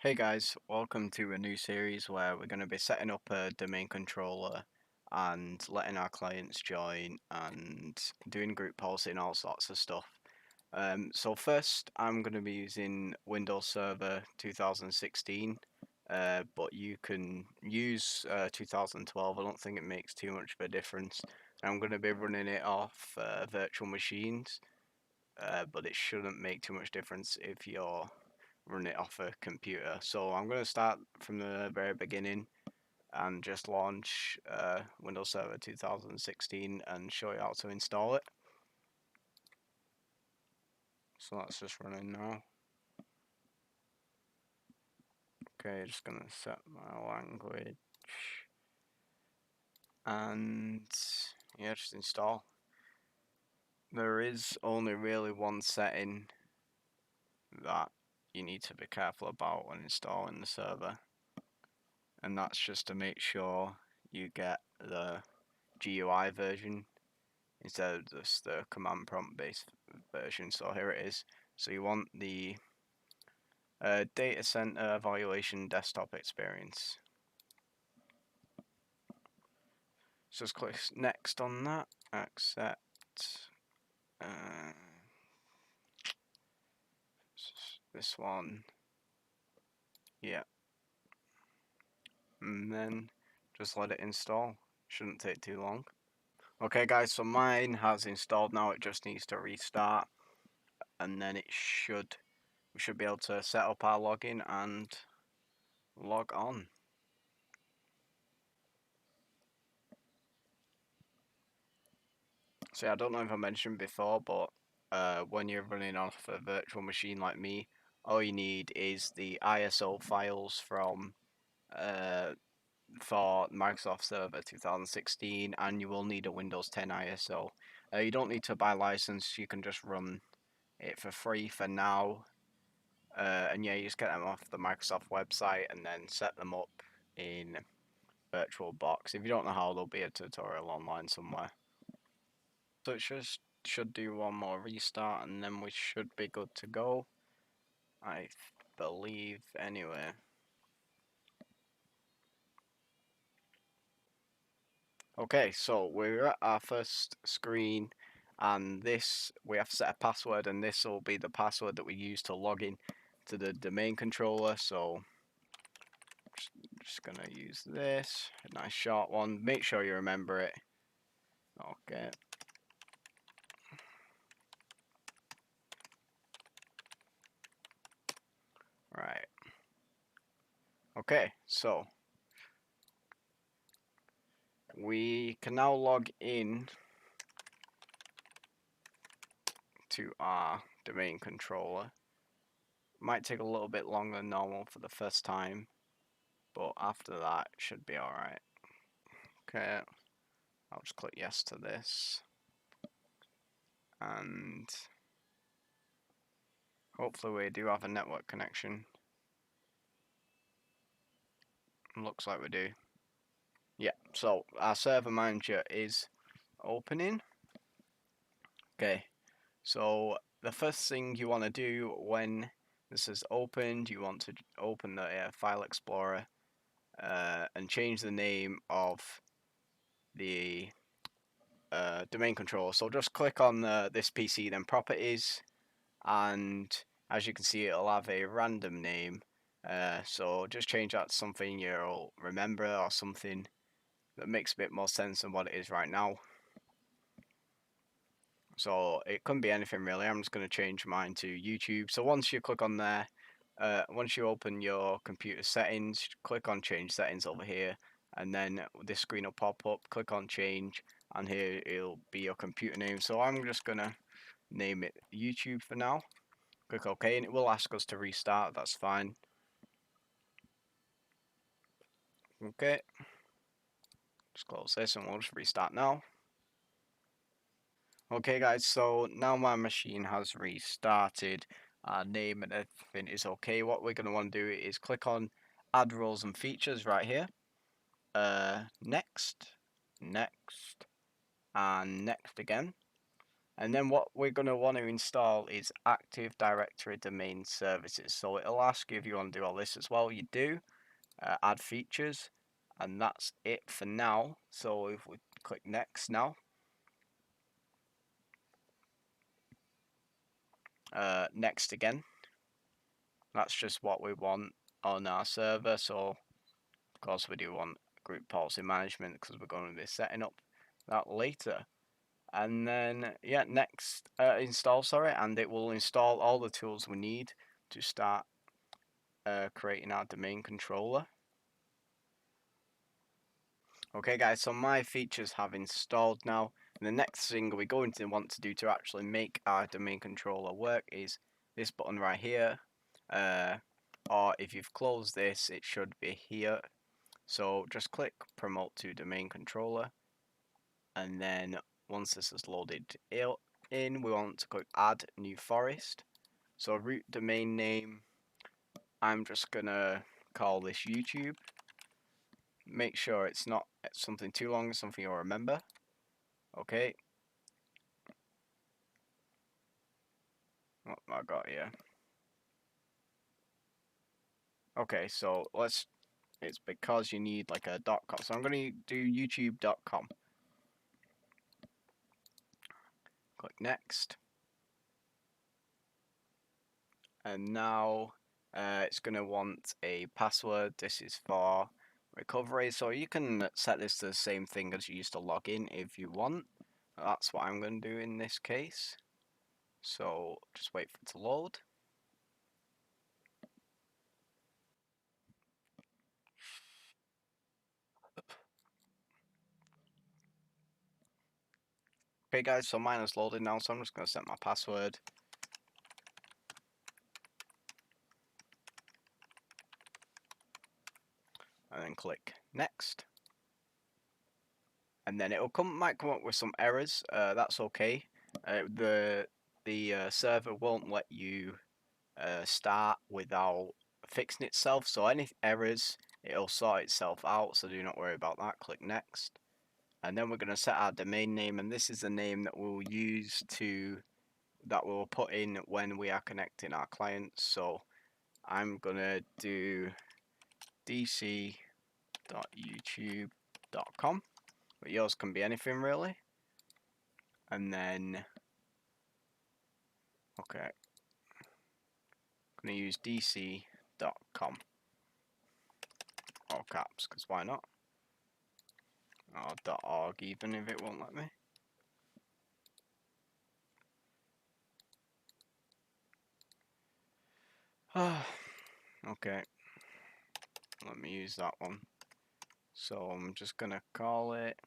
Hey guys, welcome to a new series where we're going to be setting up a domain controller and letting our clients join and doing group policy and all sorts of stuff. So first I'm going to be using Windows Server 2016, but you can use 2012. I don't think it makes too much of a difference. I'm going to be running it off virtual machines, but it shouldn't make too much difference if you're run it off a computer. So I'm going to start from the very beginning and just launch Windows Server 2016 and show you how to install it. So that's just running now. Okay, just going to set my language and yeah, just install. There is only really one setting that you need to be careful about when installing the server, and that's just to make sure you get the GUI version instead of just the command prompt based version. So here it is. So you want the data center evaluation desktop experience. So just click next on that, accept. This one, yeah, and then just let it install. Shouldn't take too long. Okay guys, so mine has installed now. It just needs to restart, and then we should be able to set up our login and log on. So I don't know if I mentioned before, but when you're running off a virtual machine like me, all you need is the ISO files from for Microsoft Server 2016, and you will need a Windows 10 ISO. You don't need to buy license; you can just run it for free for now. And yeah, you just get them off the Microsoft website and then set them up in VirtualBox. If you don't know how, there'll be a tutorial online somewhere. So it just should do one more restart and then we should be good to go. I believe anyway. Okay, so we're at our first screen and this we have to set a password, and this will be the password that we use to log in to the domain controller. So just gonna use this, a nice short one. Make sure you remember it. Okay. Right. Okay, so we can now log in to our domain controller. Might take a little bit longer than normal for the first time, but after that it should be alright. Okay, I'll just click yes to this, and hopefully we do have a network connection. Looks like we do. Yeah, so our server manager is opening. Okay, so the first thing you want to do when this is opened, you want to open the file explorer and change the name of the domain controller. So just click on this PC, then properties, and as you can see, it'll have a random name. So just change that to something you'll remember or something that makes a bit more sense than what it is right now. So it couldn't be anything really. I'm just going to change mine to YouTube. So once you click on there, once you open your computer settings, click on change settings over here, and then this screen will pop up. Click on change, and here it'll be your computer name. So I'm just going to name it YouTube for now. Click OK, and it will ask us to restart. That's fine. Okay, just close this and we'll just restart now. Okay guys, so now my machine has restarted. Our name and everything is okay. What we're going to want to do is click on add roles and features right here. Next, next, and next again. And then what we're going to want to install is Active Directory Domain Services. So it'll ask you if you want to do all this as well. You do. Add features, and that's it for now. So if we click next now, next again, that's just what we want on our server. So of course we do want group policy management because we're going to be setting up that later. And then yeah, next install, sorry, and it will install all the tools we need to start creating our domain controller. Okay guys, so my features have installed now. And the next thing we're going to want to do to actually make our domain controller work is this button right here. Or if you've closed this, it should be here. So just click promote to domain controller. And then once this is loaded in, we want to click add new forest. So root domain name, I'm just gonna call this YouTube. Make sure it's not something too long, something you'll remember. Okay. What have I got here? Okay, so it's because you need like a .com. So I'm gonna do youtube.com. Click next. And now it's gonna want a password. This is for recovery, so you can set this to the same thing as you used to log in if you want. That's what I'm going to do in this case. So just wait for it to load. Okay guys, so mine is loaded now, so I'm just going to set my password. And then click next. And then might come up with some errors. That's okay. The server won't let you start without fixing itself. So any errors, it'll sort itself out. So do not worry about that. Click next. And then we're going to set our domain name, and this is the name that we'll use that we'll put in when we are connecting our clients. So I'm going to do dc.youtube.com, but yours can be anything really. And then, okay, I'm going to use dc.com, all caps, because why not? Or .org even if it won't let me. Okay, let me use that one. So I'm just gonna call it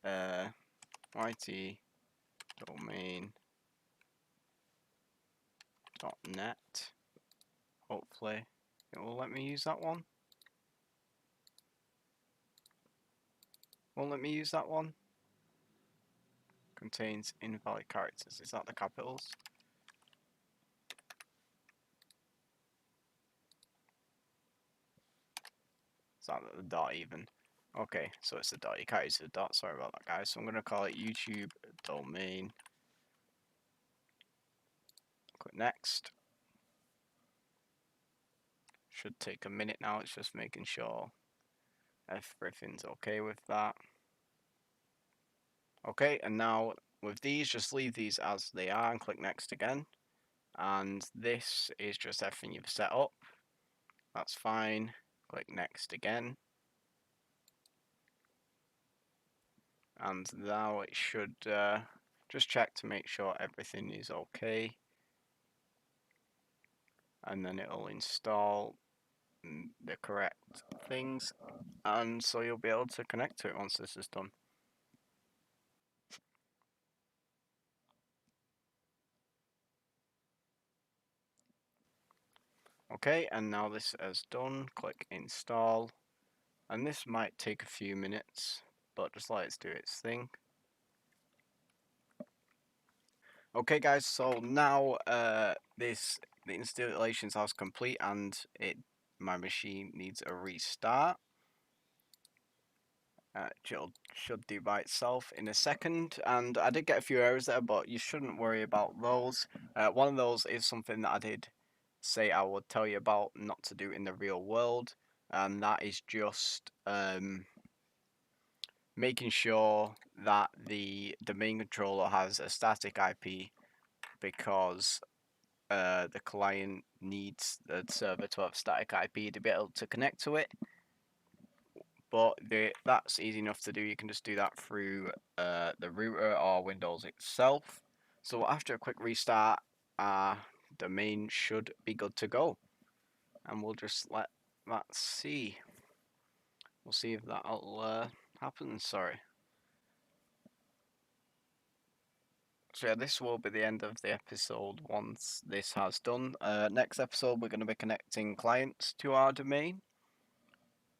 YT domain.net. Hopefully it will let me use that one. Won't let me use that one. Contains invalid characters. Is that the capitals? Is that the dot even? Okay, so it's the dot. You can't use the dot. Sorry about that, guys. So I'm gonna call it YouTube domain. Click next. Should take a minute now. It's just making sure everything's okay with that. Okay, and now with these, just leave these as they are and click next again. And this is just everything you've set up. That's fine. Click next again. And now it should just check to make sure everything is okay. And then it'll install the correct things. And so you'll be able to connect to it once this is done. Okay, and now this is done. Click install. And this might take a few minutes, but just let it do its thing. Okay guys, so now the installation is complete and my machine needs a restart. Should do by itself in a second. And I did get a few errors there, but you shouldn't worry about those. One of those is something that I did say I would tell you about not to do in the real world, and that is just making sure that the domain controller has a static IP, because the client needs the server to have static IP to be able to connect to it. But that's easy enough to do. You can just do that through the router or Windows itself. So after a quick restart, our domain should be good to go. And we'll just let that see. We'll see if that'll happen. Sorry. So yeah, this will be the end of the episode once this has done. Next episode, we're going to be connecting clients to our domain.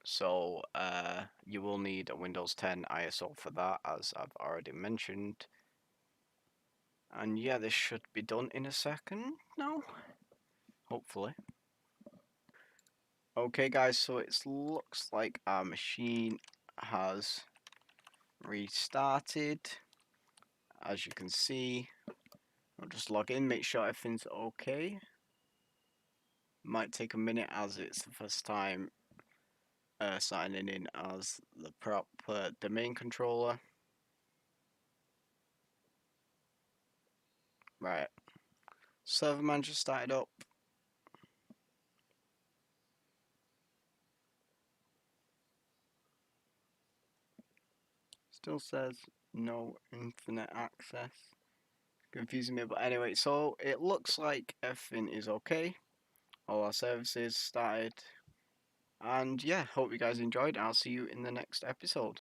So you will need a Windows 10 ISO for that, as I've already mentioned. And yeah, this should be done in a second now, hopefully. Okay guys, so it looks like our machine has restarted. As you can see, I'll just log in, make sure everything's okay. Might take a minute as it's the first time signing in as the proper domain controller. Right, server manager started up. Still says no internet access. Confusing me, but anyway, so it looks like everything is okay. All our services started. And yeah, hope you guys enjoyed. I'll see you in the next episode.